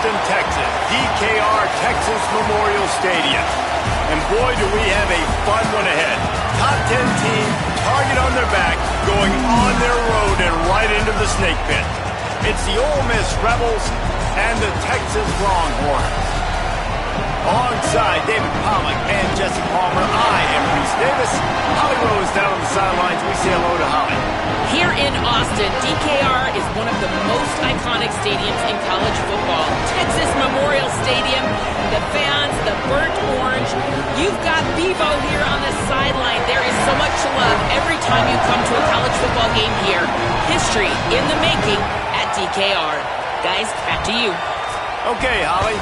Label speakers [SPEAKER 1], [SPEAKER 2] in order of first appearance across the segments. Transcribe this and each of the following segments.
[SPEAKER 1] Austin, Texas, DKR Texas Memorial Stadium. And boy, do we have a fun one ahead. Top 10 team, target on their back, going on their road and right into the snake pit. It's the Ole Miss Rebels and the Texas Longhorns. Alongside David Pollack and Jesse Palmer, I am Reese Davis. Holly Rose down on the sidelines. We say hello to Holly.
[SPEAKER 2] Here in Austin, DKR is one of the most iconic stadiums in college football. Texas Memorial Stadium, the fans, the burnt orange. You've got Bevo here on the sideline. There is so much love every time you come to a college football game here. History in the making at DKR. Guys, back to you.
[SPEAKER 1] Okay, Holly.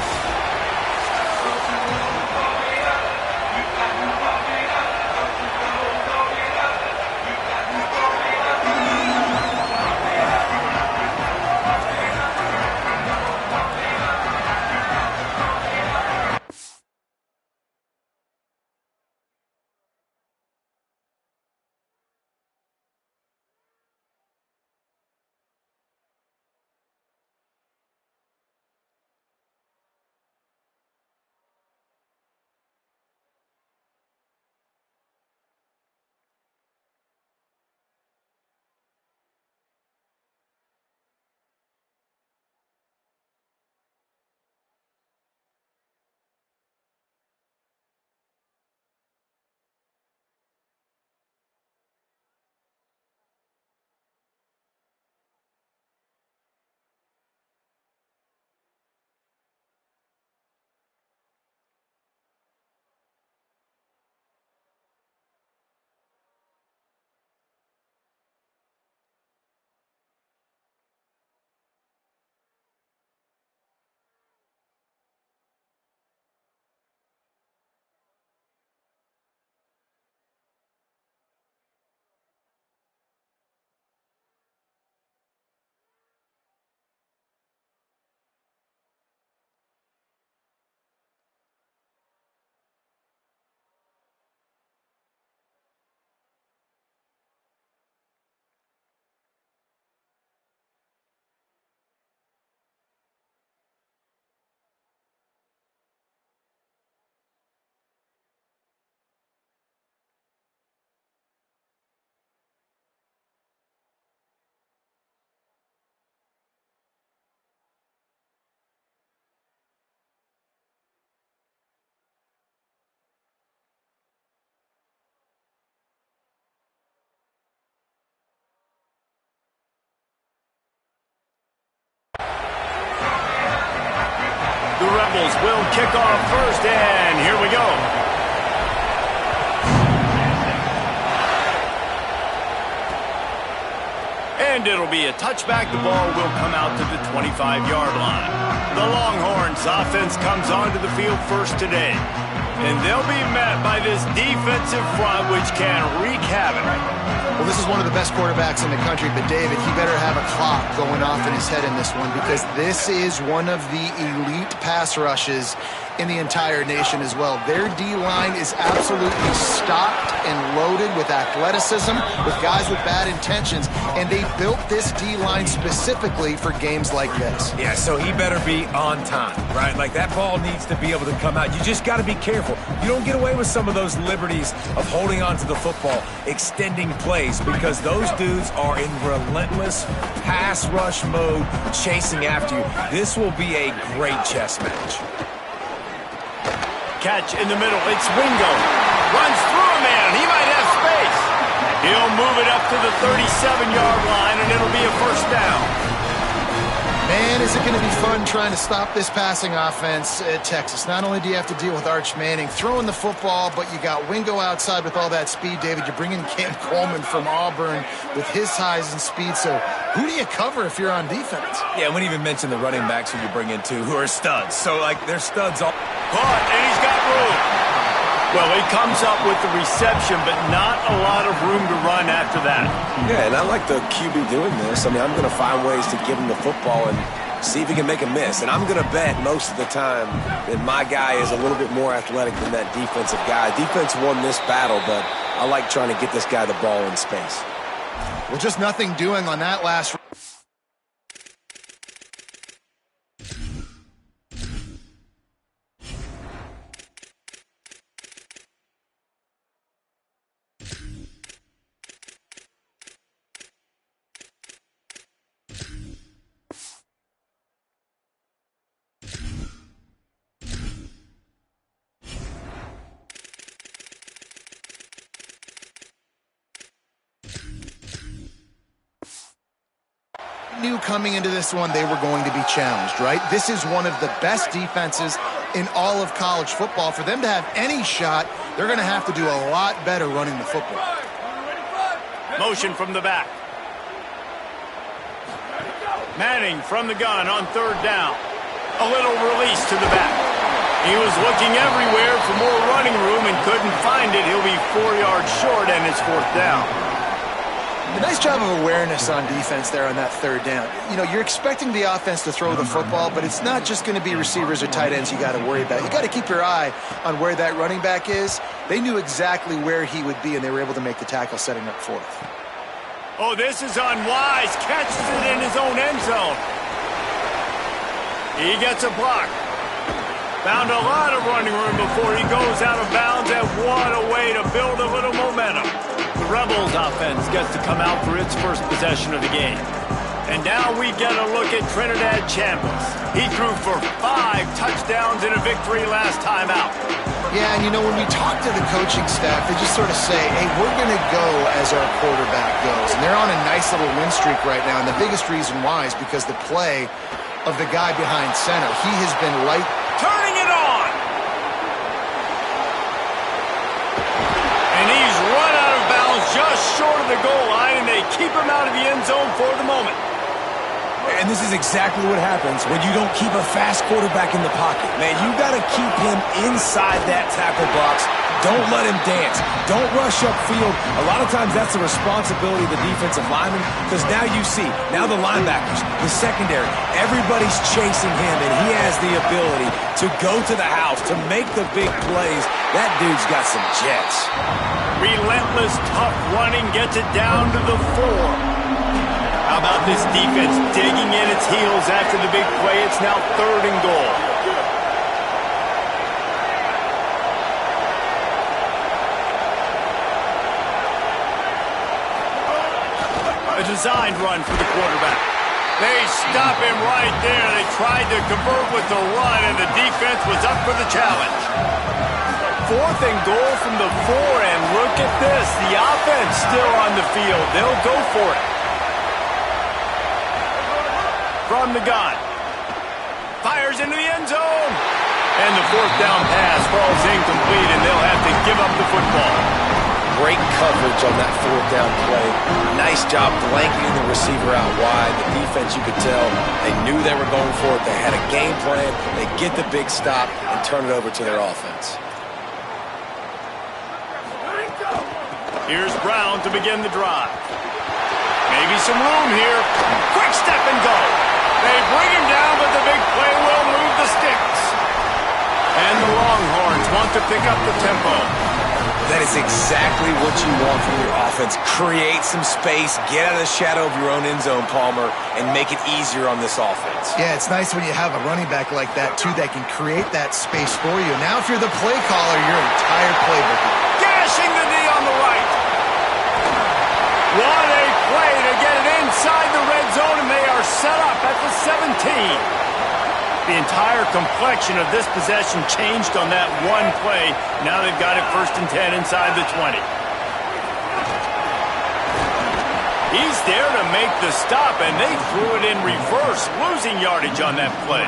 [SPEAKER 1] The Rebels will kick off first, and here we go. And it'll be a touchback. The ball will come out to the 25-yard line. The Longhorns offense comes onto the field first today. And they'll be met by this defensive front, which can wreak havoc.
[SPEAKER 3] Well, this is one of the best quarterbacks in the country, but David, he better have a clock going off in his head in this one, because this is one of the elite pass rushes in the entire nation as well. Their D-line is absolutely stocked and loaded with athleticism, with guys with bad intentions, and they built this D-line specifically for games like this.
[SPEAKER 4] Yeah, so he better be on time, right? Like, that ball needs to be able to come out. You just got to be careful. You don't get away with some of those liberties of holding on to the football, extending plays, because those dudes are in relentless pass rush mode, chasing after you. This will be a great chess match.
[SPEAKER 1] Catch in the middle. It's Wingo. Runs through a man. He might have space. He'll move it up to the 37-yard line, and it'll be a first down.
[SPEAKER 3] Man, is it going to be fun trying to stop this passing offense at Texas. Not only do you have to deal with Arch Manning throwing the football, but you got Wingo outside with all that speed, David. You're bringing Cam Coleman from Auburn with his size and speed. So who do you cover if you're on defense?
[SPEAKER 4] Yeah, we didn't even mention the running backs who you bring in, too, who are studs. So, like, they're studs all...
[SPEAKER 1] Caught, and he's got room. Well, he comes up with the reception, but not a lot of room to run after that.
[SPEAKER 5] Yeah, and I like the QB doing this. I mean, I'm going to find ways to give him the football and see if he can make a miss. And I'm going to bet most of the time that my guy is a little bit more athletic than that defensive guy. Defense won this battle, but I like trying to get this guy the ball in space.
[SPEAKER 3] Well, just nothing doing on that last. knew coming into this one they were going to be challenged, right? This is one of the best defenses in all of college football. For them to have any shot, they're going to have to do a lot better running the football.
[SPEAKER 1] Motion from the back. Manning from the gun on third down. A little release to the back. He was looking everywhere for more running room and couldn't find it. He'll be 4 yards short, and it's fourth down.
[SPEAKER 3] A nice job of awareness on defense there on that third down. You know, you're expecting the offense to throw the football, but it's not just going to be receivers or tight ends you got to worry about. You got to keep your eye on where that running back is. They knew exactly where he would be, and they were able to make the tackle setting up fourth.
[SPEAKER 1] Oh, this is on Wise. Catches it in his own end zone. He gets a block. Found a lot of running room before he goes out of bounds, and what a way to build a little momentum. The Rebels offense gets to come out for its first possession of the game. And now we get a look at Trinidad Chambliss. He threw for 5 touchdowns in a victory last time out.
[SPEAKER 3] Yeah, and you know, when we talk to the coaching staff, they just sort of say, hey, we're going to go as our quarterback goes. And they're on a nice little win streak right now, and the biggest reason why is because the play of the guy behind center. He has been light.
[SPEAKER 1] Turning it on! And he's run out of bounds just short of the goal line, and they keep him out of the end zone for the moment.
[SPEAKER 4] And this is exactly what happens when you don't keep a fast quarterback in the pocket. Man, you got to keep him inside that tackle box. Don't let him dance. Don't rush upfield. A lot of times that's the responsibility of the defensive lineman, because now you see, now the linebackers, the secondary, everybody's chasing him, and he has the ability to go to the house, to make the big plays. That dude's got some jets.
[SPEAKER 1] Relentless, tough running gets it down to the 4. How about this defense digging in its heels after the big play? It's now 3rd and goal. A designed run for the quarterback. They stop him right there. They tried to convert with the run, and the defense was up for the challenge. 4th and goal from the 4, and look at this. The offense still on the field. They'll go for it. From the gun. Fires into the end zone. And the 4th down pass falls incomplete, and they'll have to give up the football.
[SPEAKER 5] Great coverage on that 4th down play. Nice job blanketing the receiver out wide. The defense, you could tell, they knew they were going for it. They had a game plan. They get the big stop and turn it over to their offense.
[SPEAKER 1] Here's Brown to begin the drive. Maybe some room here. Quick step and go. They bring him down, but the big play will move the sticks. And the Longhorns want to pick up the tempo.
[SPEAKER 4] That is exactly what you want from your offense. Create some space, get out of the shadow of your own end zone, Palmer, and make it easier on this offense.
[SPEAKER 3] Yeah, it's nice when you have a running back like that, too, that can create that space for you. Now, if you're the play caller, your entire playbook.
[SPEAKER 1] Gashing the knee on the right. What a play to get it inside the red zone, and they are set up at the 17. The entire complexion of this possession changed on that one play. Now they've got it 1st and 10 inside the 20. He's there to make the stop, and they threw it in reverse, losing yardage on that play.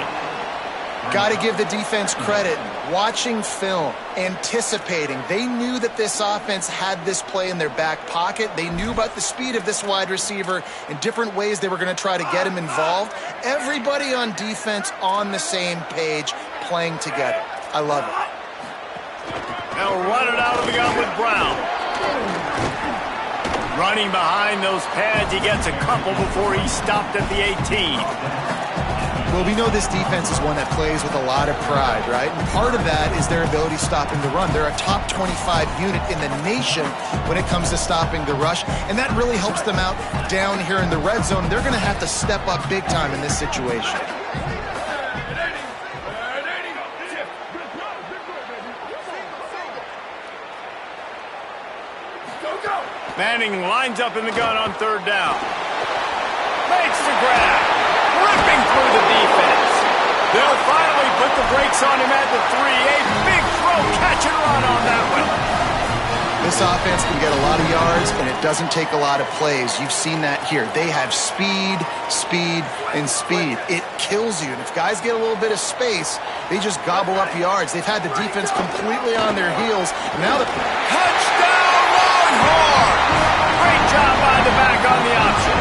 [SPEAKER 3] Got to give the defense credit. Watching film, anticipating. They knew that this offense had this play in their back pocket. They knew about the speed of this wide receiver and different ways they were going to try to get him involved. Everybody on defense on the same page, playing together. I love it.
[SPEAKER 1] Now run it out of the gun with Brown. Running behind those pads, he gets a couple before he stopped at the 18.
[SPEAKER 3] Well, we know this defense is one that plays with a lot of pride, right? And part of that is their ability stopping the run. They're a top 25 unit in the nation when it comes to stopping the rush, and that really helps them out down here in the red zone. They're going to have to step up big time in this situation.
[SPEAKER 1] Manning lines up in the gun on 3rd down. Makes the grab. Ripping through the defense. They'll finally put the brakes on him at the 3. A big throw, catch and run on that one.
[SPEAKER 3] This offense can get a lot of yards, and it doesn't take a lot of plays. You've seen that here. They have speed, speed, and speed. It kills you. And if guys get a little bit of space, they just gobble up yards. They've had the defense completely on their heels. Now the
[SPEAKER 1] Touchdown, Longhorn! Great job by the back on the option.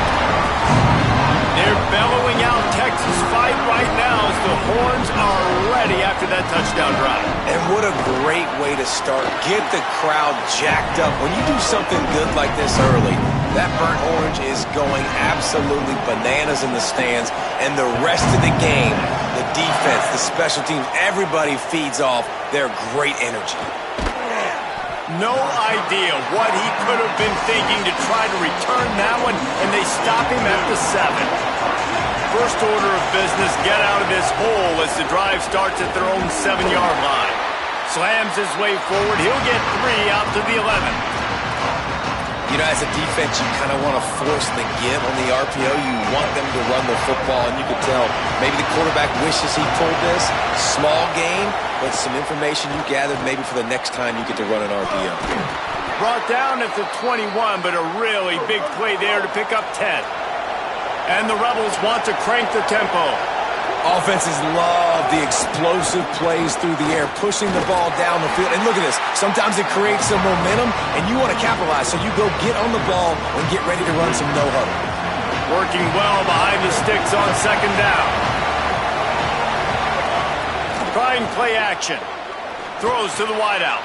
[SPEAKER 1] They're bellowing out Texas fight right now as the horns are ready after that touchdown drive.
[SPEAKER 5] And what a great way to start. Get the crowd jacked up. When you do something good like this early, that burnt orange is going absolutely bananas in the stands. And the rest of the game, the defense, the special teams, everybody feeds off their great energy.
[SPEAKER 1] No idea what he could have been thinking to try to return that one, and they stop him at the 7. First order of business, get out of this hole as the drive starts at their own 7-yard line. Slams his way forward. He'll get 3 out to the 11.
[SPEAKER 5] You know, as a defense, you kind of want to force the give on the RPO. You want them to run the football, and you can tell maybe the quarterback wishes he pulled this. Small gain, but some information you gathered maybe for the next time you get to run an RPO.
[SPEAKER 1] Brought down at the 21, but a really big play there to pick up 10. And the Rebels want to crank the tempo.
[SPEAKER 5] Offenses love the explosive plays through the air, pushing the ball down the field. And look at this. Sometimes it creates some momentum, and you want to capitalize. So you go get on the ball and get ready to run some no-huddle.
[SPEAKER 1] Working well behind the sticks on second down. Trying play action. Throws to the wideout.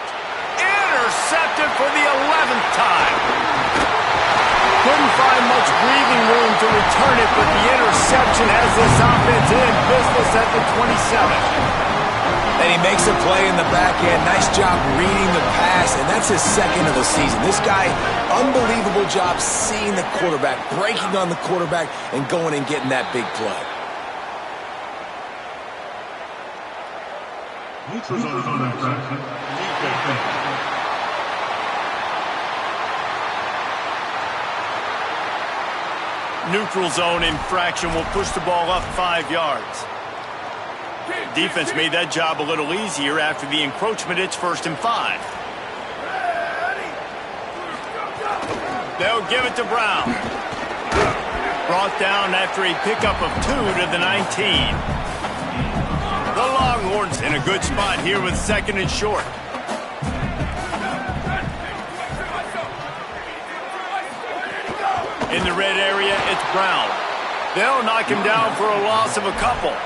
[SPEAKER 1] Intercepted for the 11th time. Couldn't find much breathing room to return it, but the interception has this offense in business at the 27.
[SPEAKER 5] And he makes a play in the back end. Nice job reading the pass, and that's his 2nd of the season. This guy, unbelievable job seeing the quarterback, breaking on the quarterback, and going and getting that big play.
[SPEAKER 1] Neutral zone infraction will push the ball up 5 yards. Defense made that job a little easier after the encroachment. It's 1st and 5. They'll give it to Brown. Brought down after a pickup of 2 to the 19. The Longhorns in a good spot here with 2nd and short. In the red area, it's Brown. They'll knock him down for a loss of a couple.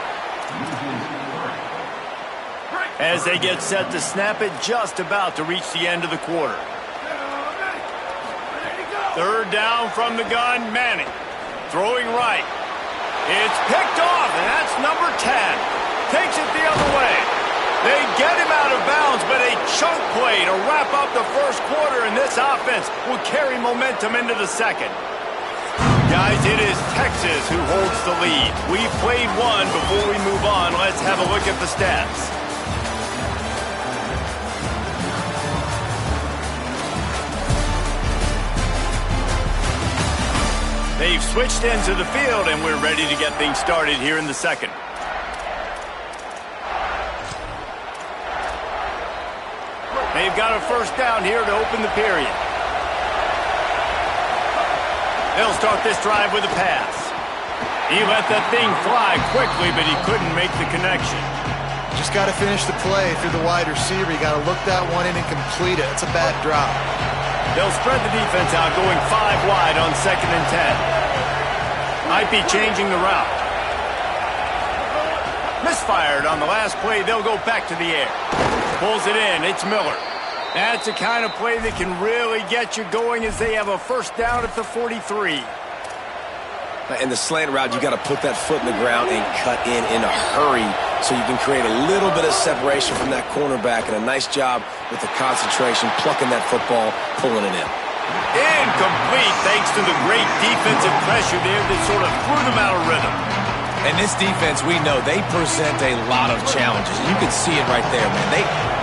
[SPEAKER 1] As they get set to snap it, just about to reach the end of the quarter. 3rd down from the gun, Manning. Throwing right. It's picked off, and that's number 10. Takes it the other way. They get him out of bounds, but a chunk play to wrap up the first quarter, and this offense will carry momentum into the 2nd. Guys, it is Texas who holds the lead. We've played one. Before we move on, let's have a look at the stats. They've switched into the field, and we're ready to get things started here in the 2nd. They've got a 1st down here to open the period. They'll start this drive with a pass. He let that thing fly quickly, but he couldn't make the connection.
[SPEAKER 3] Just got to finish the play through the wide receiver. You got to look that one in and complete it. It's a bad drop.
[SPEAKER 1] They'll spread the defense out, going 5 wide on 2nd and 10. Might be changing the route. Misfired on the last play. They'll go back to the air. Pulls it in. It's Miller. That's the kind of play that can really get you going as they have a 1st down at the 43.
[SPEAKER 5] In the slant route, you got to put that foot in the ground and cut in a hurry so you can create a little bit of separation from that cornerback, and a nice job with the concentration, plucking that football, pulling it in.
[SPEAKER 1] Incomplete thanks to the great defensive pressure there that sort of threw them out of rhythm.
[SPEAKER 5] And this defense, we know, they present a lot of challenges. You can see it right there, man.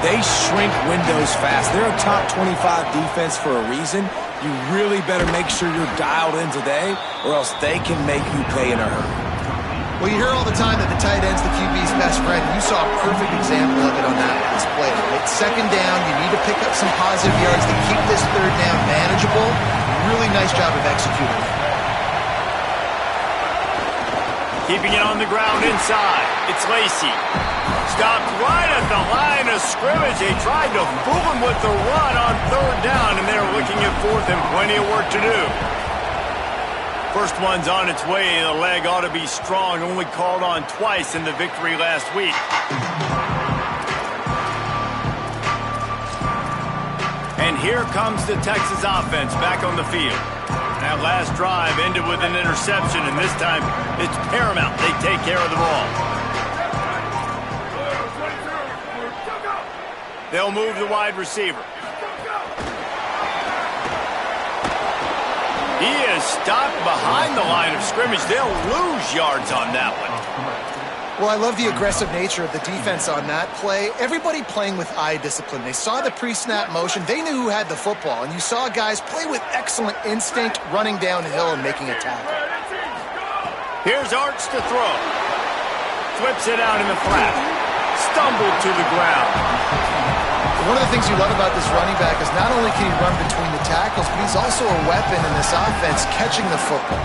[SPEAKER 5] They shrink windows fast. They're a top 25 defense for a reason. You really better make sure you're dialed in today, or else they can make you pay in a hurry.
[SPEAKER 3] Well, you hear all the time that the tight end's the QB's best friend. You saw a perfect example of it on that last play. Right? Second down, you need to pick up some positive yards to keep this third down manageable. Really nice job of executing.
[SPEAKER 1] Keeping it on the ground inside. It's Lacy. Stopped right at the line of scrimmage. They tried to fool him with the run on third down, and they're looking at fourth and plenty of work to do. First one's on its way. The leg ought to be strong. Only called on twice in the victory last week. And here comes the Texas offense back on the field. That last drive ended with an interception, and this time it's paramount they take care of the ball. They'll move the wide receiver. He is stopped behind the line of scrimmage. They'll lose yards on that one.
[SPEAKER 3] Well, I love the aggressive nature of the defense on that play. Everybody playing with eye discipline. They saw the pre-snap motion. They knew who had the football. And you saw guys play with excellent instinct, running downhill and making a tackle.
[SPEAKER 1] Here's Arch to throw. Flips it out in the flat. Stumbled to the ground.
[SPEAKER 3] One of the things you love about this running back is not only can he run between the tackles, but he's also a weapon in this offense catching the football.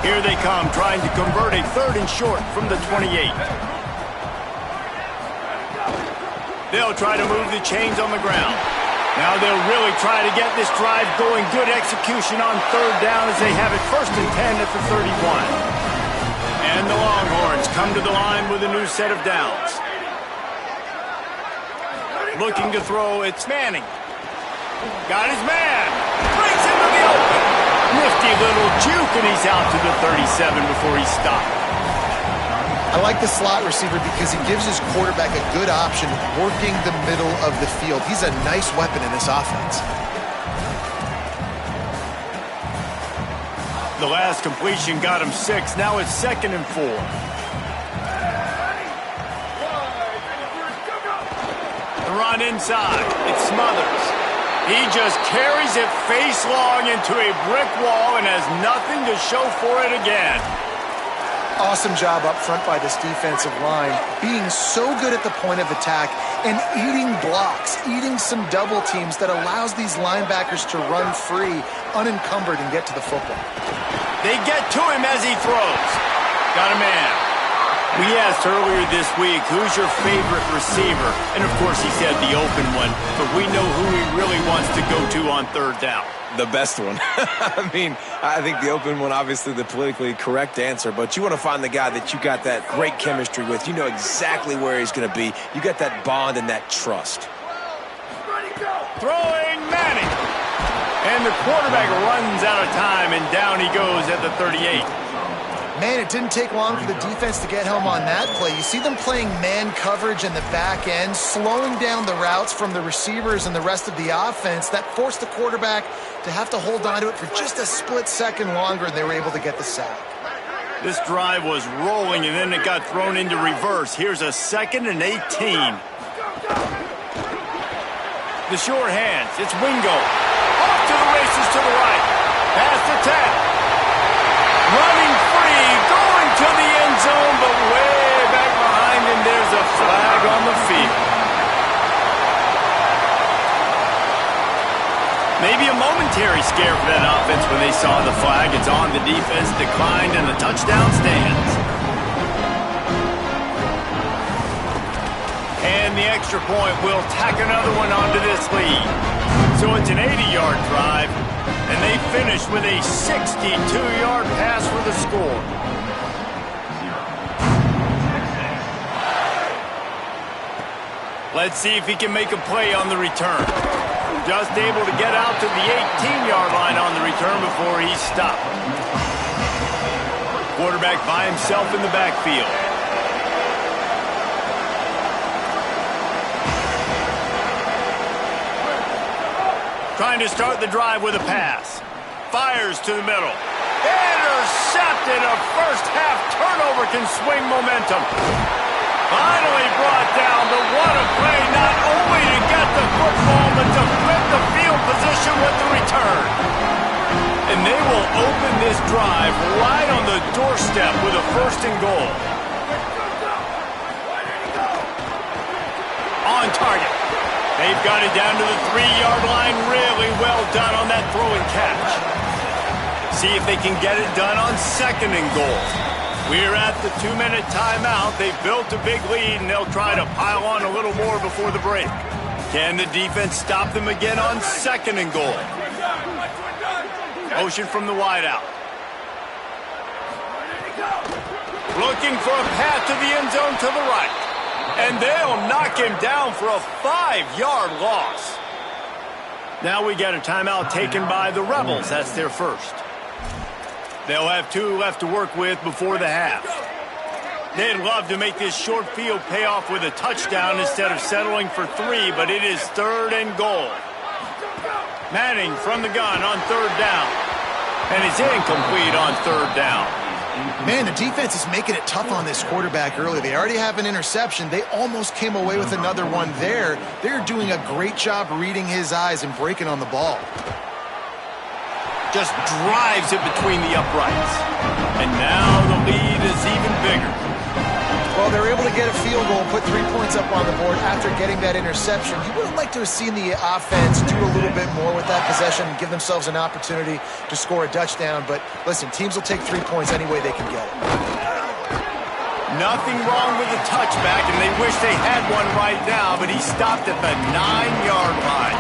[SPEAKER 1] Here they come, trying to convert a third and short from the 28. They'll try to move the chains on the ground. Now they'll really try to get this drive going. Good execution on third down as they have it first and 10 at the 31. And the Longhorns come to the line with a new set of downs. Looking to throw, it's Manning. Got his man. Brings him to the open. Nifty little juke, and he's out to the 37 before he stopped.
[SPEAKER 3] I like the slot receiver because he gives his quarterback a good option working the middle of the field. He's a nice weapon in this offense.
[SPEAKER 1] The last completion got him 6. Now it's 2nd and 4. Run inside. It's Smothers. He just carries it face long into a brick wall and has nothing to show for it again.
[SPEAKER 3] Awesome job up front by this defensive line, being so good at the point of attack and eating blocks, eating some double teams that allows these linebackers to run free, unencumbered, and get to the football.
[SPEAKER 1] They get to him as he throws. Got a man. We asked earlier this week, who's your favorite receiver? And, of course, he said the open one, but we know who he really wants to go to on third down.
[SPEAKER 5] The best one. I mean, I think the open one, obviously the politically correct answer, but you want to find the guy that you got that great chemistry with. You know exactly where he's going to be. You got that bond and that trust.
[SPEAKER 1] Throwing Manning. And the quarterback runs out of time, and down he goes at the 38.
[SPEAKER 3] Man, it didn't take long for the defense to get home on that play. You see them playing man coverage in the back end, slowing down the routes from the receivers and the rest of the offense. That forced the quarterback to have to hold on to it for just a split second longer, and they were able to get the sack.
[SPEAKER 1] This drive was rolling, and then it got thrown into reverse. Here's a 2nd and 18. The short hands. It's Wingo. Off to the races to the right. Pass to 10. Running free, going to the end zone, but way back behind him, there's a flag on the field. Maybe a momentary scare for that offense when they saw the flag. It's on, the defense declined, and the touchdown stands. And the extra point will tack another one onto this lead. So it's an 80-yard drive. And they finish with a 62-yard pass for the score. Let's see if he can make a play on the return. Just able to get out to the 18-yard line on the return before he's stopped. Quarterback by himself in the backfield. Trying to start the drive with a pass. Fires to the middle. Intercepted. A first-half turnover can swing momentum. Finally brought down, but what a play, not only to get the football, but to flip the field position with the return. And they will open this drive right on the doorstep step with a 1st and goal. On target. They've got it down to the 3-yard line. Really well done on that throw and catch. See if they can get it done on 2nd and goal. We're at the 2-minute timeout. They've built a big lead, and they'll try to pile on a little more before the break. Can the defense stop them again on 2nd and goal? Motion from the wideout. Looking for a path to the end zone to the right. And they'll knock him down for a 5-yard loss. Now we got a timeout taken by the Rebels. That's their first. They'll have 2 left to work with before the half. They'd love to make this short field pay off with a touchdown instead of settling for 3, but it is 3rd and goal. Manning from the gun on 3rd down. And it's incomplete on 3rd down.
[SPEAKER 3] Man, the defense is making it tough on this quarterback early. They already have an interception. They almost came away with another one there. They're doing a great job reading his eyes and breaking on the ball.
[SPEAKER 1] Just drives it between the uprights. And now the lead is even bigger.
[SPEAKER 3] Well, they're able to get a field goal and put 3 points up on the board after getting that interception. You would have liked to have seen the offense do a little bit more with that possession and give themselves an opportunity to score a touchdown. But listen, teams will take 3 points any way they can get it.
[SPEAKER 1] Nothing wrong with the touchback, and they wish they had one right now, but he stopped at the 9-yard line.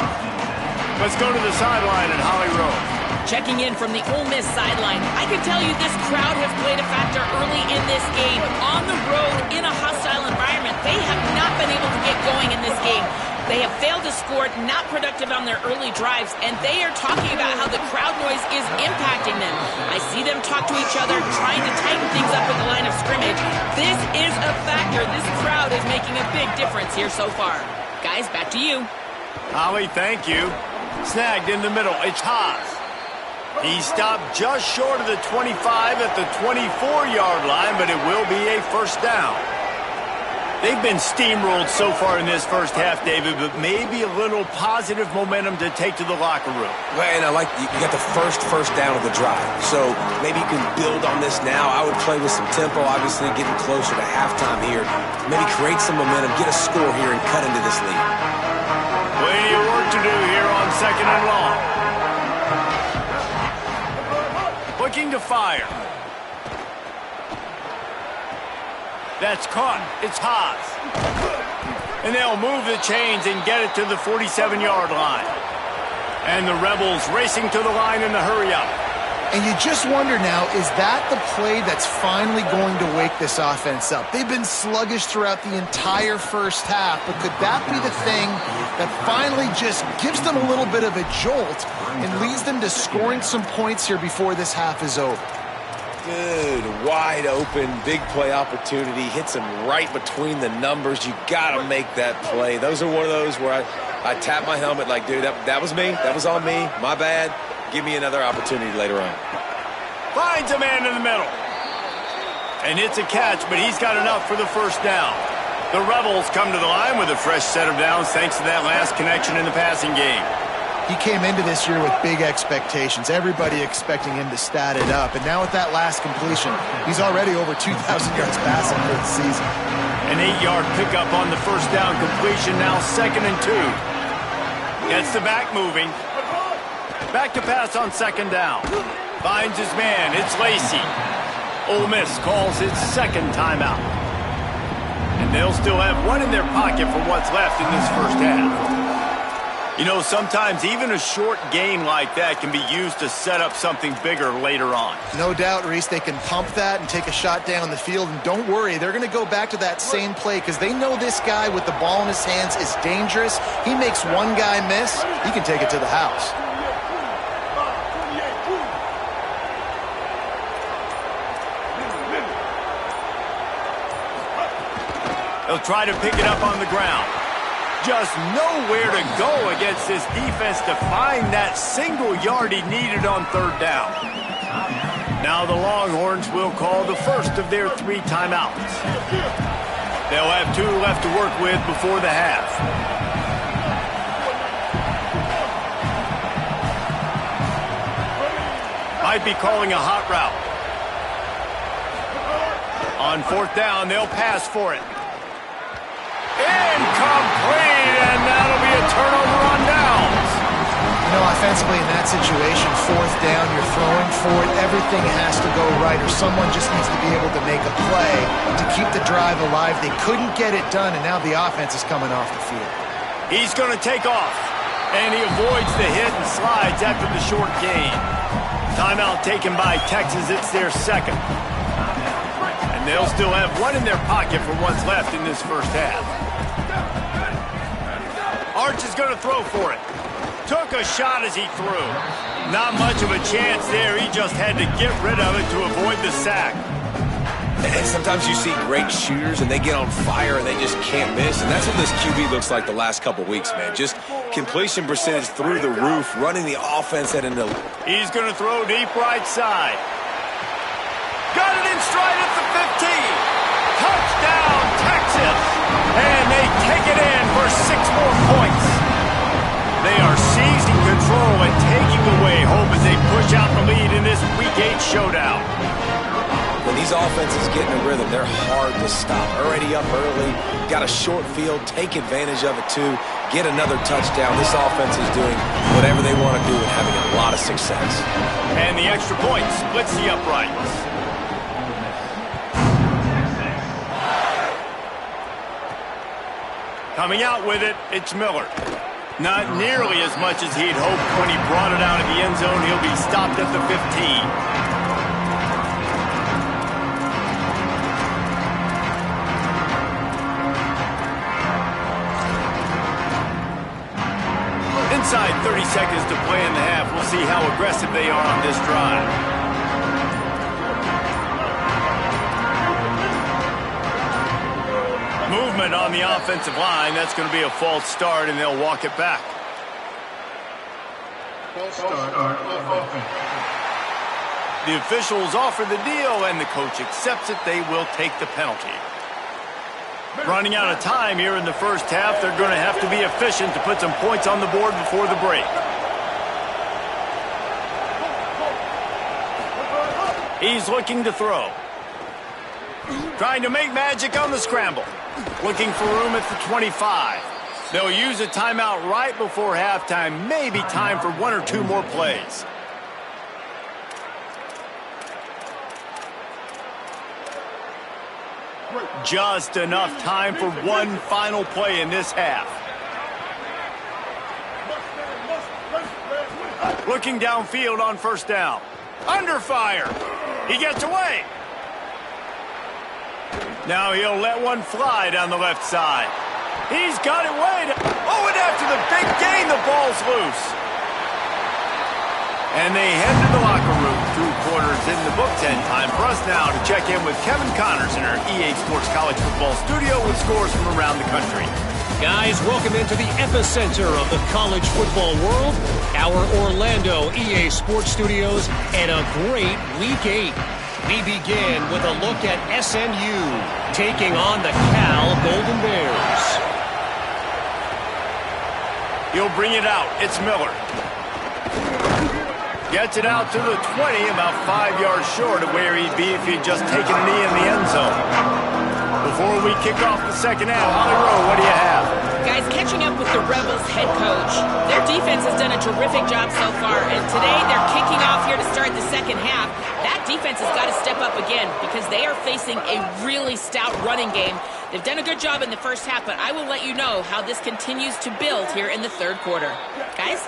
[SPEAKER 1] Let's go to the sideline at Holly Rowe.
[SPEAKER 2] Checking in from the Ole Miss sideline, I can tell you this crowd has played a factor early in this game. On the road, in a hostile environment, they have not been able to get going in this game. They have failed to score, not productive on their early drives, and they are talking about how the crowd noise is impacting them. I see them talk to each other, trying to tighten things up at the line of scrimmage. This is a factor. This crowd is making a big difference here so far. Guys, back to you.
[SPEAKER 1] Holly, thank you. Snagged in the middle. It's Haas. He stopped just short of the 25 at the 24-yard line, but it will be a 1st down. They've been steamrolled so far in this first half, David, but maybe a little positive momentum to take to the locker room.
[SPEAKER 5] Well, and I like you got the first down of the drive, so maybe you can build on this now. I would play with some tempo, obviously getting closer to halftime here. Maybe create some momentum, get a score here, and cut into this lead.
[SPEAKER 1] Plenty of work to do here on 2nd and long. Looking to fire. That's caught. It's Haas. And they'll move the chains and get it to the 47-yard line. And the Rebels racing to the line in the hurry-up.
[SPEAKER 3] And you just wonder now, is that the play that's finally going to wake this offense up? They've been sluggish throughout the entire first half, but could that be the thing that finally just gives them a little bit of a jolt and leads them to scoring some points here before this half is over?
[SPEAKER 5] Dude, wide open, big play opportunity, hits him right between the numbers. You got to make that play. Those are one of those where I tap my helmet like, dude, that was me. That was on me. My bad. Give me another opportunity later on.
[SPEAKER 1] Finds a man in the middle. And it's a catch, but he's got enough for the 1st down. The Rebels come to the line with a fresh set of downs thanks to that last connection in the passing game.
[SPEAKER 3] He came into this year with big expectations. Everybody expecting him to stat it up. And now with that last completion, he's already over 2,000 yards passing for the season.
[SPEAKER 1] An 8-yard pickup on the 1st down completion, now 2nd and 2. Gets the back moving. Back to pass on 2nd down. Finds his man. It's Lacey. Ole Miss calls its 2nd timeout. And they'll still have one in their pocket for what's left in this first half. You know, sometimes even a short gain like that can be used to set up something bigger later on.
[SPEAKER 3] No doubt, Reese, they can pump that and take a shot down the field. And don't worry, they're going to go back to that same play because they know this guy with the ball in his hands is dangerous. He makes one guy miss, he can take it to the house.
[SPEAKER 1] They'll try to pick it up on the ground. Just nowhere to go against this defense to find that single yard he needed on 3rd down. Now the Longhorns will call the first of their 3 timeouts. They'll have 2 left to work with before the half. Might be calling a hot route. On fourth down, they'll pass for it. Incomplete, and that'll be a turnover on downs.
[SPEAKER 3] You know, offensively in that situation, fourth down, you're throwing for it. Everything has to go right, or someone just needs to be able to make a play to keep the drive alive. They couldn't get it done, and now the offense is coming off the field.
[SPEAKER 1] He's going to take off, and he avoids the hit and slides after the short gain. Timeout taken by Texas. It's their second. And they'll still have one in their pocket for what's left in this first half. Arch is going to throw for it. Took a shot as he threw. Not much of a chance there. He just had to get rid of it to avoid the sack.
[SPEAKER 5] And sometimes you see great shooters and they get on fire and they just can't miss. And that's what this QB looks like the last couple weeks, man. Just completion percentage through the roof, running the offense at an elite.
[SPEAKER 1] He's going to throw deep right side. Got it in stride at the 15. Touchdown, Texas. And they take it in for 6 more points. They are seizing control and taking away hope as they push out the lead in this Week 8 showdown.
[SPEAKER 5] When these offenses get in a rhythm, they're hard to stop. Already up early, got a short field, take advantage of it too, get another touchdown. This offense is doing whatever they want to do and having a lot of success.
[SPEAKER 1] And the extra point splits the uprights. Coming out with it, it's Miller. Not nearly as much as he'd hoped when he brought it out of the end zone. He'll be stopped at the 15. Inside 30 seconds to play in the half. We'll see how aggressive they are on this drive. Movement on the offensive line. That's going to be a false start, and they'll walk it back. False start on offense. The officials offer the deal, and the coach accepts it. They will take the penalty. Running out of time here in the first half. They're going to have to be efficient to put some points on the board before the break. He's looking to throw. Trying to make magic on the scramble. Looking for room at the 25. They'll use a timeout right before halftime. Maybe time for 1 or 2 more plays. Just enough time for one final play in this half. Looking downfield on first down. Under fire. He gets away. Now he'll let one fly down the left side. He's got it way down. Oh, and after the big gain, the ball's loose. And they head to the locker room. 2 quarters in the books, and time for us now to check in with Kevin Connors in our EA Sports College Football studio with scores from around the country.
[SPEAKER 6] Guys, welcome into the epicenter of the college football world, our Orlando EA Sports Studios, and a great Week 8. We begin with a look at SMU taking on the Cal Golden Bears.
[SPEAKER 1] He'll bring it out. It's Miller. Gets it out to the 20, about 5 yards short of where he'd be if he'd just taken a knee in the end zone. Before we kick off the second half, Holly Rowe, what do you have?
[SPEAKER 2] Guys, catching up with the Rebels head coach. Their defense has done a terrific job so far, and today they're kicking off here to start the second half. That defense has got to step up again because they are facing a really stout running game. They've done a good job in the first half, but I will let you know how this continues to build here in the third quarter. Guys?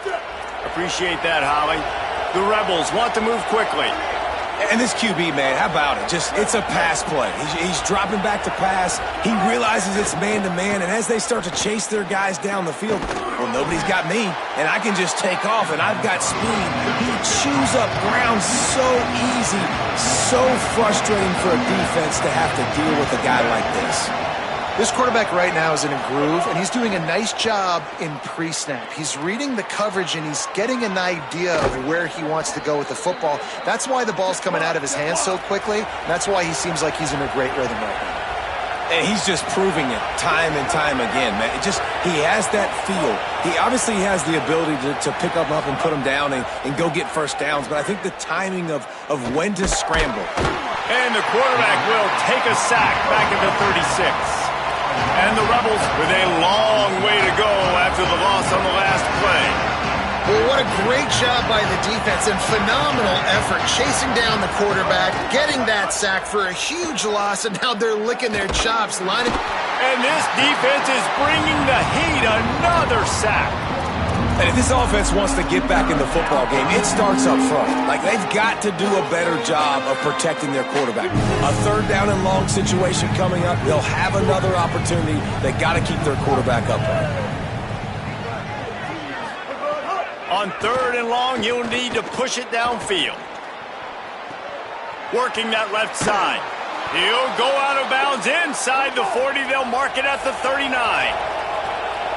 [SPEAKER 1] Appreciate that, Holly. The Rebels want to move quickly.
[SPEAKER 5] And this QB, man, how about it? It's a pass play. He's dropping back to pass. He realizes it's man-to-man, and as they start to chase their guys down the field, well, nobody's got me, and I can just take off, and I've got speed. He chews up ground so easy, so frustrating for a defense to have to deal with a guy like this.
[SPEAKER 3] This quarterback right now is in a groove, and he's doing a nice job in pre-snap. He's reading the coverage, and he's getting an idea of where he wants to go with the football. That's why the ball's coming out of his hands so quickly. That's why he seems like he's in a great rhythm right now.
[SPEAKER 5] And he's just proving it time and time again, man. He has that feel. He obviously has the ability to pick them up and put them down and go get first downs, but I think the timing of when to scramble,
[SPEAKER 1] And the quarterback will take a sack back at the 36. And the Rebels with a long way to go after the loss on the last play.
[SPEAKER 3] Well, what a great job by the defense and phenomenal effort chasing down the quarterback, getting that sack for a huge loss, and now they're licking their chops.
[SPEAKER 1] And this defense is bringing the heat. Another sack.
[SPEAKER 4] And if this offense wants to get back in the football game, it starts up front. Like, they've got to do a better job of protecting their quarterback. A third down and long situation coming up. They'll have another opportunity. They got to keep their quarterback upright.
[SPEAKER 1] On third and long, you'll need to push it downfield. Working that left side. He'll go out of bounds inside the 40. They'll mark it at the 39.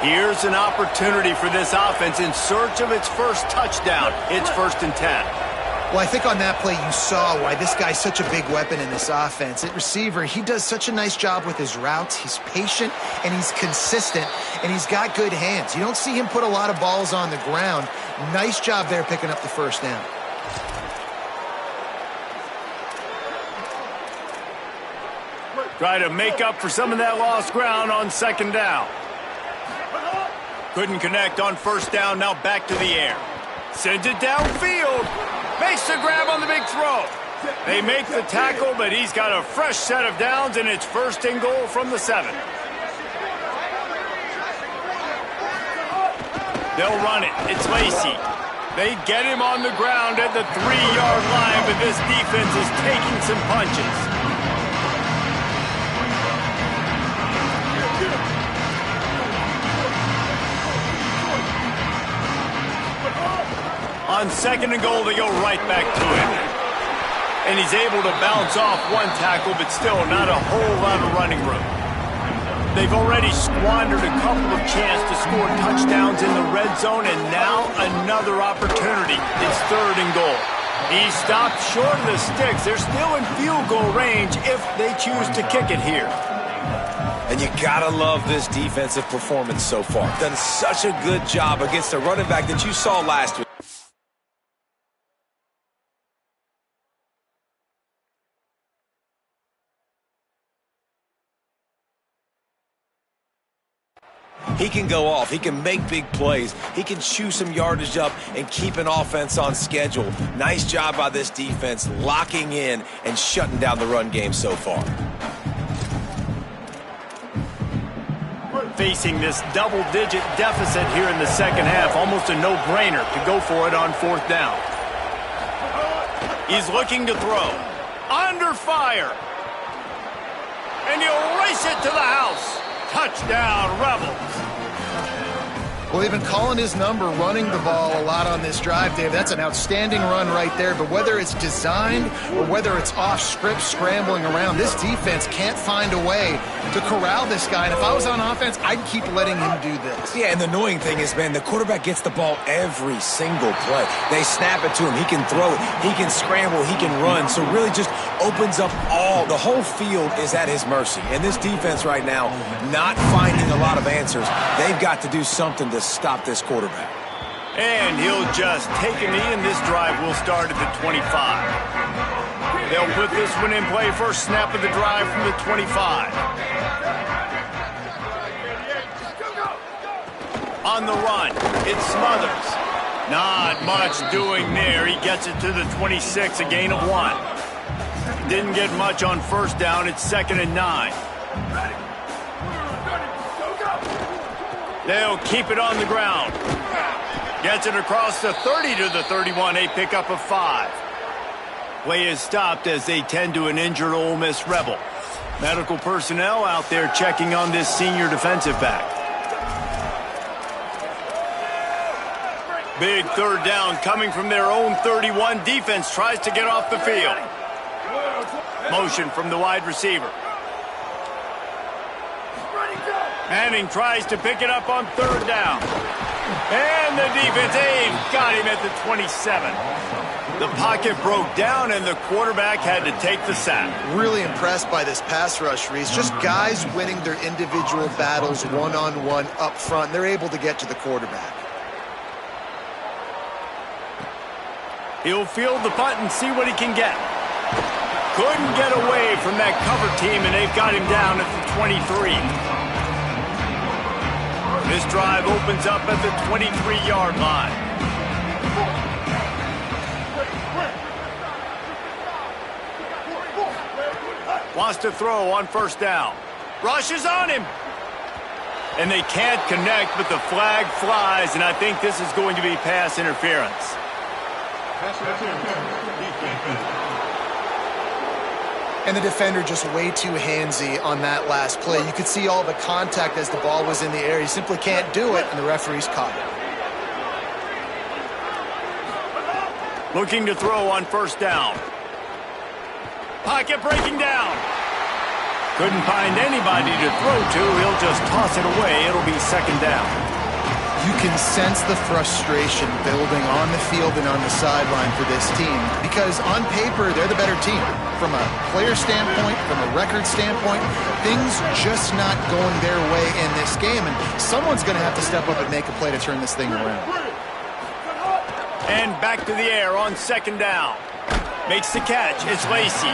[SPEAKER 1] Here's an opportunity for this offense in search of its first touchdown. It's 1st and 10.
[SPEAKER 3] Well, I think on that play you saw why this guy's such a big weapon in this offense. At receiver, he does such a nice job with his routes. He's patient, and he's consistent, and he's got good hands. You don't see him put a lot of balls on the ground. Nice job there picking up the first down.
[SPEAKER 1] Try to make up for some of that lost ground on 2nd down. Couldn't connect on 1st down, now back to the air. Sends it downfield. Makes the grab on the big throw. They make the tackle, but he's got a fresh set of downs, and it's 1st and goal from the 7. They'll run it. It's Lacy. They get him on the ground at the 3-yard line, but this defense is taking some punches. On 2nd and goal, they go right back to him. And he's able to bounce off one tackle, but still not a whole lot of running room. They've already squandered a couple of chances to score touchdowns in the red zone, and now another opportunity. It's 3rd and goal. He stopped short of the sticks. They're still in field goal range if they choose to kick it here.
[SPEAKER 4] And you gotta love this defensive performance so far. Done such a good job against a running back that you saw last week. He can go off. He can make big plays. He can chew some yardage up and keep an offense on schedule. Nice job by this defense locking in and shutting down the run game so far.
[SPEAKER 1] Facing this double-digit deficit here in the 2nd half, almost a no-brainer to go for it on 4th down. He's looking to throw. Under fire. And he'll race it to the house. Touchdown, Rebels.
[SPEAKER 3] Well, they've been calling his number, running the ball a lot on this drive, Dave. That's an outstanding run right there. But whether it's designed or whether it's off script, scrambling around, this defense can't find a way to corral this guy. And if I was on offense, I'd keep letting him do this.
[SPEAKER 4] Yeah, and the annoying thing is, man, the quarterback gets the ball every single play. They snap it to him. He can throw it. He can scramble. He can run. So really just opens up the whole field is at his mercy. And this defense right now, not finding a lot of answers. They've got to do something to stop this quarterback.
[SPEAKER 1] And he'll just take a knee, and this drive will start at the 25. They'll put this one in play. First snap of the drive from the 25. On the run, it's Smothers. Not much doing there. He gets it to the 26, a gain of 1. Didn't get much on 1st down. It's 2nd and 9. They'll keep it on the ground. Gets it across the 30 to the 31, a pickup of 5. Play is stopped as they tend to an injured Ole Miss Rebel. Medical personnel out there checking on this senior defensive back. Big 3rd down coming from their own 31. Defense tries to get off the field. Motion from the wide receiver. Manning tries to pick it up on 3rd down. And the defense got him at the 27. The pocket broke down, and the quarterback had to take the sack.
[SPEAKER 3] Really impressed by this pass rush, Reese. Just guys winning their individual battles one-on-one up front. They're able to get to the quarterback.
[SPEAKER 1] He'll field the punt and see what he can get. Couldn't get away from that cover team, and they've got him down at the 23. This drive opens up at the 23-yard line. Wants to throw on first down. Rushes on him. And they can't connect, but the flag flies, and I think this is going to be pass interference.
[SPEAKER 3] And the defender just way too handsy on that last play. You could see all the contact as the ball was in the air. He simply can't do it, and the referee's caught it.
[SPEAKER 1] Looking to throw on first down. Pocket breaking down. Couldn't find anybody to throw to. He'll just toss it away. It'll be second down.
[SPEAKER 3] You can sense the frustration building on the field and on the sideline for this team because on paper, they're the better team. From a player standpoint, from a record standpoint, things just not going their way in this game, and someone's going to have to step up and make a play to turn this thing around.
[SPEAKER 1] And back to the air on second down. Makes the catch. It's Lacy.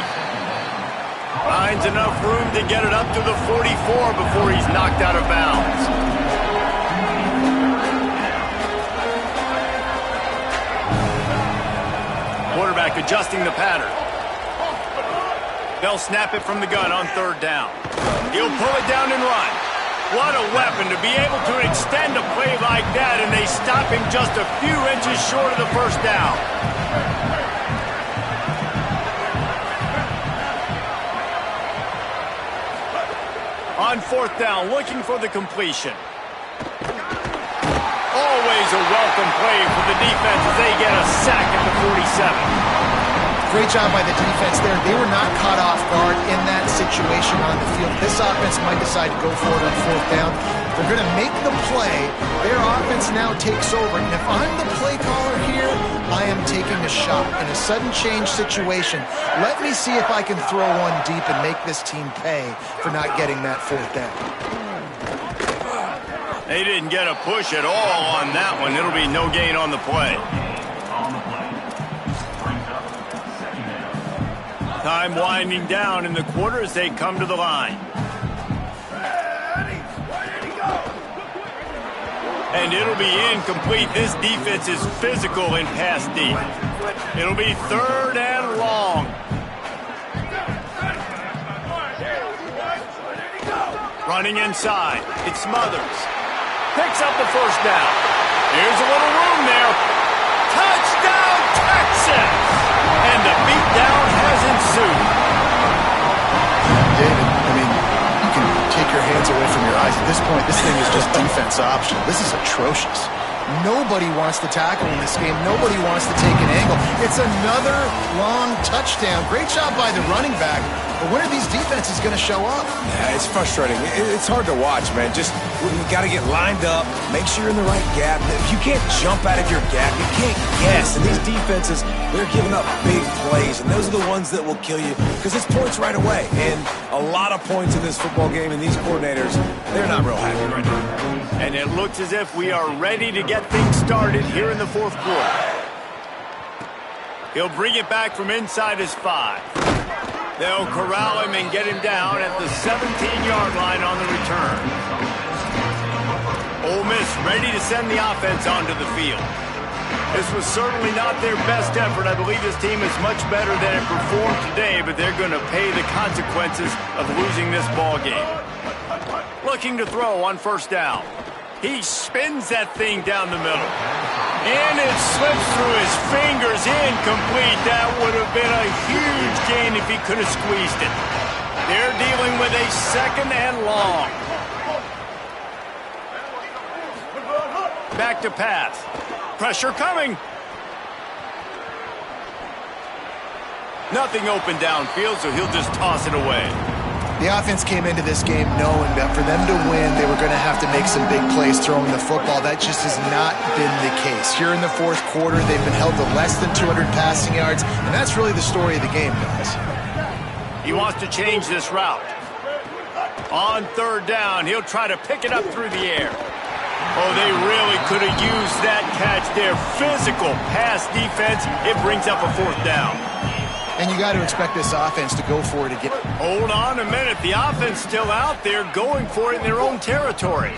[SPEAKER 1] Finds enough room to get it up to the 44 before he's knocked out of bounds. Quarterback adjusting the pattern. They'll snap it from the gun on third down. He'll pull it down and run. What a weapon to be able to extend a play like that, and they stop him just a few inches short of the first down. On fourth down, looking for the completion. Always a welcome play for the defense as they get a sack at the 47.
[SPEAKER 3] Great job by the defense there. They were not caught off guard in that situation on the field. This offense might decide to go for it on fourth down. They're going to make the play. Their offense now takes over. And if I'm the play caller here, I am taking a shot in a sudden change situation. Let me see if I can throw one deep and make this team pay for not getting that fourth down.
[SPEAKER 1] They didn't get a push at all on that one. It'll be no gain on the play. Time winding down in the quarter as they come to the line. And it'll be incomplete. This defense is physical in pass deep. It'll be third and long. Running inside. It Smothers. Picks up the first down. Here's a little room there. Touchdown, Texas! And the beatdown has ensued.
[SPEAKER 3] David, I mean, you can take your hands away from your eyes. At this point, this thing is just defense optional. This is atrocious. Nobody wants to tackle in this game. Nobody wants to take an angle. It's another long touchdown. Great job by the running back. But when are these defenses going to show up?
[SPEAKER 5] Yeah, it's frustrating. It's hard to watch, man. Just, you got to get lined up, make sure you're in the right gap. If you can't jump out of your gap, you can't guess. And these defenses, they're giving up big plays, and those are the ones that will kill you because it's points right away. And a lot of points in this football game, and these coordinators, they're not real happy right now.
[SPEAKER 1] And it looks as if we are ready to get things started here in the fourth quarter. He'll bring it back from inside his 5. They'll corral him and get him down at the 17-yard line on the return. Ole Miss ready to send the offense onto the field. This was certainly not their best effort. I believe this team is much better than it performed today, but they're going to pay the consequences of losing this ball game. Looking to throw on first down. He spins that thing down the middle. And it slips through his fingers, incomplete. That would have been a huge gain if he could have squeezed it. They're dealing with a second and long. Back to pass. Pressure coming. Nothing open downfield, so he'll just toss it away.
[SPEAKER 3] The offense came into this game knowing that for them to win, they were going to have to make some big plays throwing the football. That just has not been the case. Here in the fourth quarter, they've been held to less than 200 passing yards, and that's really the story of the game, guys.
[SPEAKER 1] He wants to change this route. On third down, he'll try to pick it up through the air. Oh, they really could have used that catch there. Physical pass defense. It brings up a fourth down.
[SPEAKER 3] And you got to expect this offense to go for it again.
[SPEAKER 1] Hold on a minute. The offense still out there going for it in their own territory.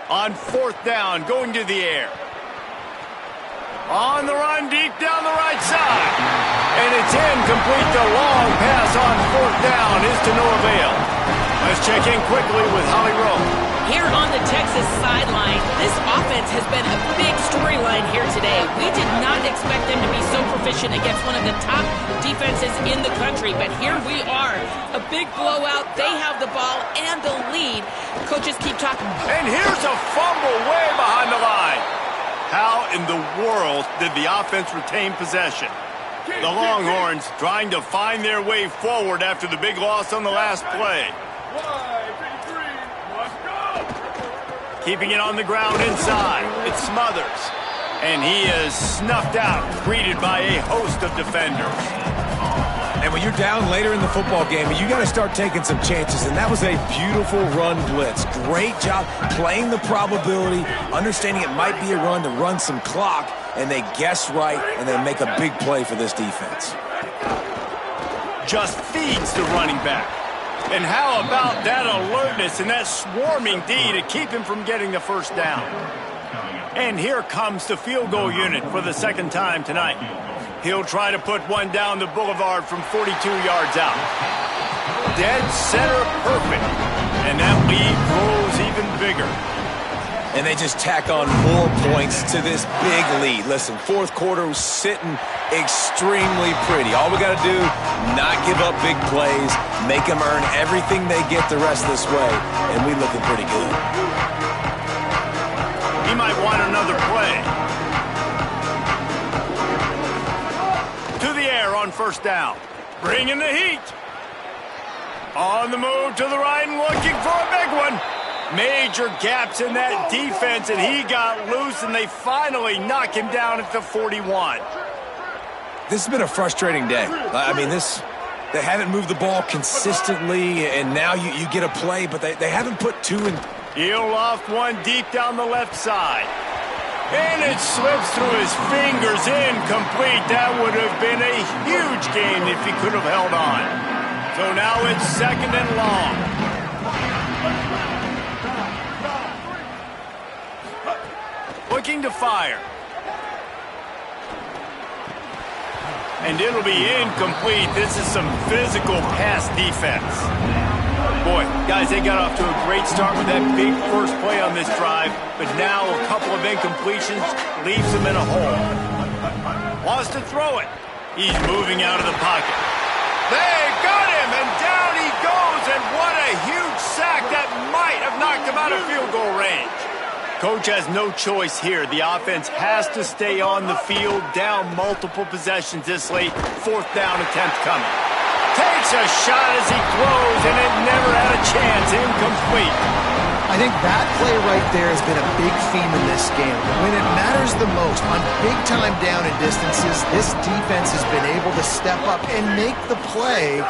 [SPEAKER 1] On 4th down, going to the air. On the run, deep down the right side. And it's incomplete. The long pass on 4th down is to no avail. Let's check in quickly with Holly Rowe.
[SPEAKER 2] Here on the Texas sideline, this offense has been a big storyline here today. We did not expect them to be so proficient against one of the top defenses in the country, but here we are. A big blowout. They have the ball and the lead. Coaches keep talking.
[SPEAKER 1] And here's a fumble way behind the line. How in the world did the offense retain possession? The Longhorns trying to find their way forward after the big loss on the last play. Keeping it on the ground inside. It's Smothers. And he is snuffed out, greeted by a host of defenders.
[SPEAKER 4] And when you're down later in the football game, you got to start taking some chances. And that was a beautiful run blitz. Great job playing the probability, understanding it might be a run to run some clock, and they guess right, and they make a big play for this defense.
[SPEAKER 1] Just feeds the running back. And how about that alertness and that swarming D to keep him from getting the first down? And here comes the field goal unit for the second time tonight. He'll try to put one down the boulevard from 42 yards out. Dead center perfect. And that lead grows even bigger.
[SPEAKER 4] And they just tack on more points to this big lead. Listen, 4th quarter was sitting extremely pretty. All we got to do, not give up big plays, make them earn everything they get the rest of this way, and we looking pretty good.
[SPEAKER 1] He might want another play. To the air on 1st down. Bringing the heat. On the move to the right and looking for a big one. Major gaps in that defense, and he got loose, and they finally knock him down at the 41.
[SPEAKER 4] This has been a frustrating day. I mean, they haven't moved the ball consistently, and now you get a play, but they haven't put two in.
[SPEAKER 1] He'll loft one deep down the left side. And it slips through his fingers, incomplete. That would have been a huge gain if he could have held on. So now it's 2nd and long. Looking to fire. And it'll be incomplete. This is some physical pass defense. Boy, guys, they got off to a great start with that big first play on this drive, but now a couple of incompletions leaves them in a hole. Wants to throw it. He's moving out of the pocket. They got him, and down he goes, and what a huge sack that might have knocked him out of field goal range. Coach has no choice here. The offense has to stay on the field, down multiple possessions this late. 4th down attempt coming. Takes a shot as he throws, and it never had a chance. Incomplete.
[SPEAKER 3] I think that play right there has been a big theme in this game. When it matters the most, on big-time down and distances, this defense has been able to step up and make the play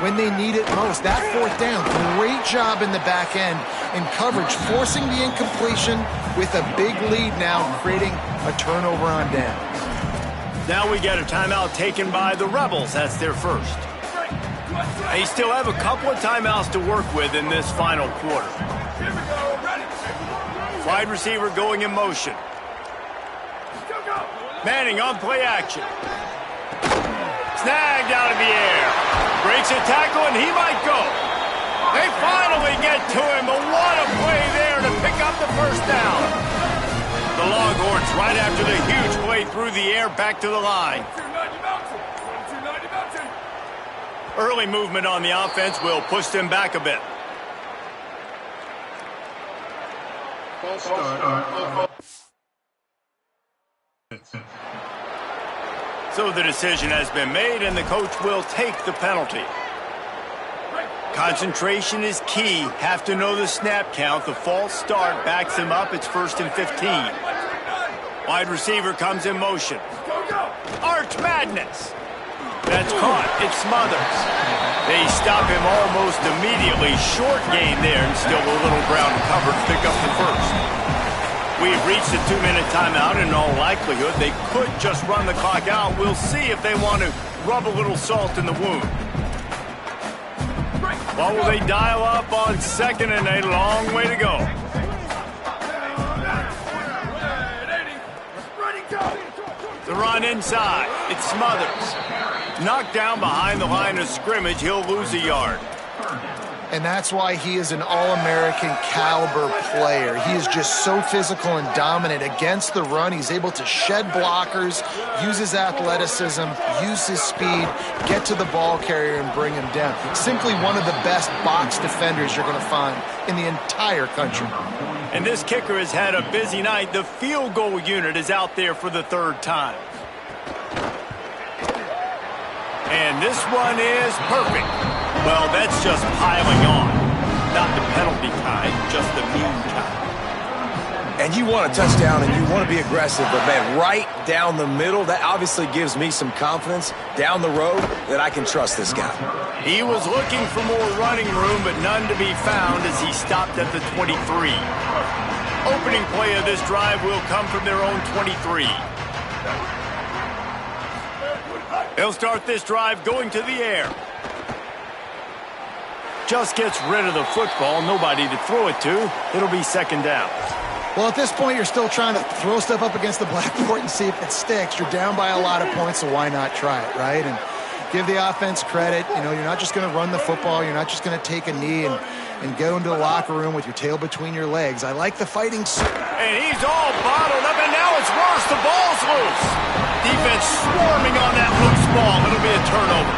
[SPEAKER 3] when they need it most. That 4th down, great job in the back end in coverage, forcing the incompletion with a big lead now, creating a turnover on downs.
[SPEAKER 1] Now we get a timeout taken by the Rebels. That's their first. They still have a couple of timeouts to work with in this final quarter. Wide receiver going in motion. Manning on play action. Snagged out of the air. Breaks a tackle, and he might go. They finally get to him, but what a play there to pick up the first down. The Longhorns right after the huge play through the air back to the line. Early movement on the offense will push them back a bit. So the decision has been made, and the coach will take the penalty. Concentration is key. Have to know the snap count. The false start backs him up. It's 1st and 15. Wide receiver comes in motion. Arch Madness. That's caught. It's Smothers. They stop him almost immediately. Short gain there, and still a little ground covered to pick up the first. We've reached the 2-minute timeout. In all likelihood, they could just run the clock out. We'll see if they want to rub a little salt in the wound. Well, will they dial up on 2nd and a long way to go? The run inside. It Smothers. Knocked down behind the line of scrimmage. He'll lose a yard.
[SPEAKER 3] And that's why he is an All-American caliber player. He is just so physical and dominant against the run. He's able to shed blockers, use his athleticism, use his speed, get to the ball carrier and bring him down. Simply one of the best box defenders you're going to find in the entire country.
[SPEAKER 1] And this kicker has had a busy night. The field goal unit is out there for the 3rd time. And this one is perfect. Well, that's just piling on. Not the penalty kind, just the mean kind.
[SPEAKER 5] And you want a touchdown and you want to be aggressive, but man, right down the middle, that obviously gives me some confidence down the road that I can trust this guy.
[SPEAKER 1] He was looking for more running room, but none to be found as he stopped at the 23. Opening play of this drive will come from their own 23. They'll start this drive going to the air. Just gets rid of the football, nobody to throw it to. It'll be 2nd down.
[SPEAKER 3] Well, at this point, you're still trying to throw stuff up against the blackboard and see if it sticks. You're down by a lot of points, so why not try it, right? And give the offense credit. You know, you're not just going to run the football. You're not just going to take a knee and go into the locker room with your tail between your legs. I like the fighting.
[SPEAKER 1] And he's all bottled up, and now it's worse. The ball's loose. Defense swarming on that loose ball. It'll be a turnover.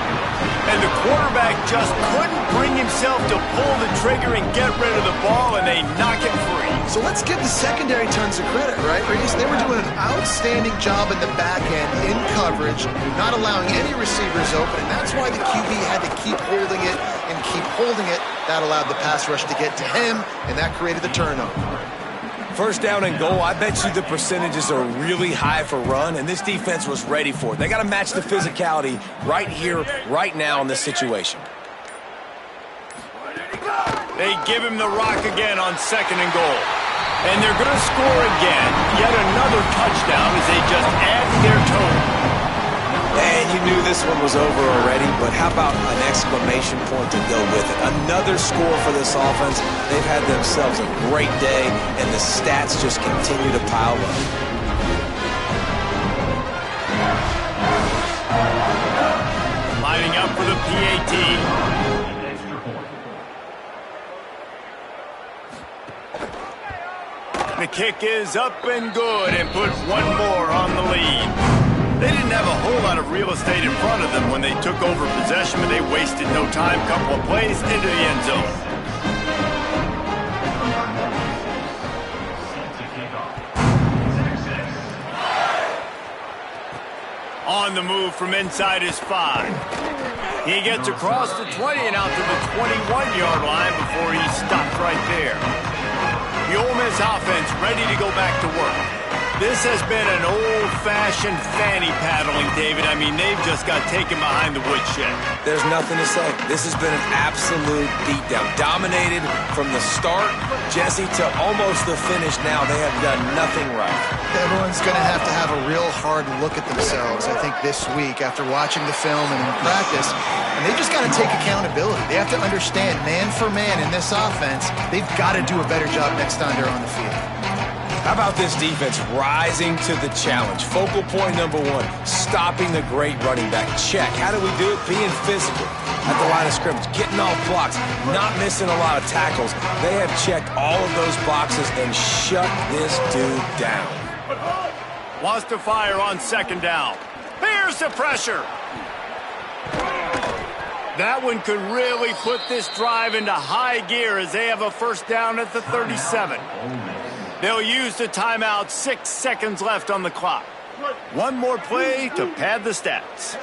[SPEAKER 1] And the quarterback just couldn't bring himself to pull the trigger and get rid of the ball, and they knock it free.
[SPEAKER 3] So let's give the secondary tons of credit, right, Reese? They were doing an outstanding job in the back end, in coverage, not allowing any receivers open, and that's why the QB had to keep holding it and keep holding it. That allowed the pass rush to get to him, and that created the turnover.
[SPEAKER 5] 1st down and goal, I bet you the percentages are really high for run, and this defense was ready for it. They got to match the physicality right here, right now in this situation.
[SPEAKER 1] They give him the rock again on 2nd and goal. And they're going to score again. Yet another touchdown as they just add to their total.
[SPEAKER 5] And you knew this one was over already, but how about an exclamation point to go with it? Another score for this offense. They've had themselves a great day, and the stats just continue to pile up.
[SPEAKER 1] Lining up for the PAT. The kick is up and good and puts one more on the lead. They didn't have a whole lot of real estate in front of them when they took over possession, but they wasted no time. Couple of plays into the end zone. On the move from inside his 5. He gets across the 20 and out to the 21-yard line before he stopped right there. The Ole Miss offense ready to go back to work. This has been an old-fashioned fanny paddling, David. I mean, they've just got taken behind the woodshed.
[SPEAKER 5] There's nothing to say. This has been an absolute beatdown. Dominated from the start, Jesse, to almost the finish now. They have done nothing right.
[SPEAKER 3] Everyone's going to have a real hard look at themselves, I think, this week after watching the film and in practice. And they've just got to take accountability. They have to understand, man for man in this offense, they've got to do a better job next time they're on the field.
[SPEAKER 5] How about this defense rising to the challenge? Focal point number 1, stopping the great running back. Check. How do we do it? Being physical at the line of scrimmage, getting off blocks, not missing a lot of tackles. They have checked all of those boxes and shut this dude down.
[SPEAKER 1] Wants to fire on 2nd down. Here's the pressure. That one could really put this drive into high gear as they have a 1st down at the 37. They'll use the timeout. 6 seconds left on the clock. One more play to pad the stats.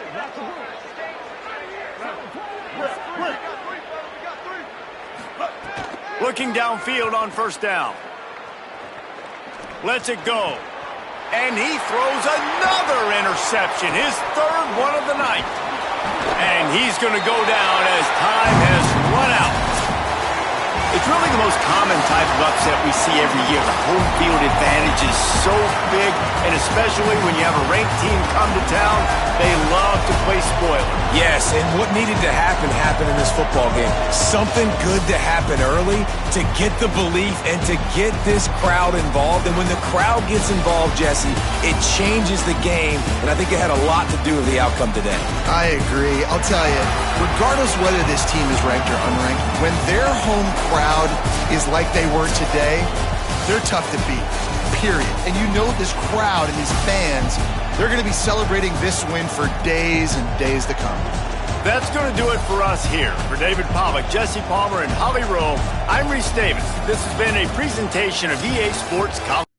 [SPEAKER 1] Looking downfield on 1st down. Lets it go. And he throws another interception. His 3rd one of the night. And he's going to go down as time has run out.
[SPEAKER 7] It's really the most common type of upset we see every year. The home field advantage is so big, and especially when you have a ranked team come to town, they love to play spoiler.
[SPEAKER 4] Yes, and what needed to happen happened in this football game. Something good to happen early to get the belief and to get this crowd involved. And when the crowd gets involved, Jesse, it changes the game, and I think it had a lot to do with the outcome today.
[SPEAKER 3] I agree. I'll tell you, regardless whether this team is ranked or unranked, when their home crowd is like they were today, they're tough to beat, period. And you know this crowd and these fans, they're going to be celebrating this win for days and days to come.
[SPEAKER 1] That's going to do it for us here. For David Pollack, Jesse Palmer, and Holly Rowe, I'm Reese Davis. This has been a presentation of EA Sports College.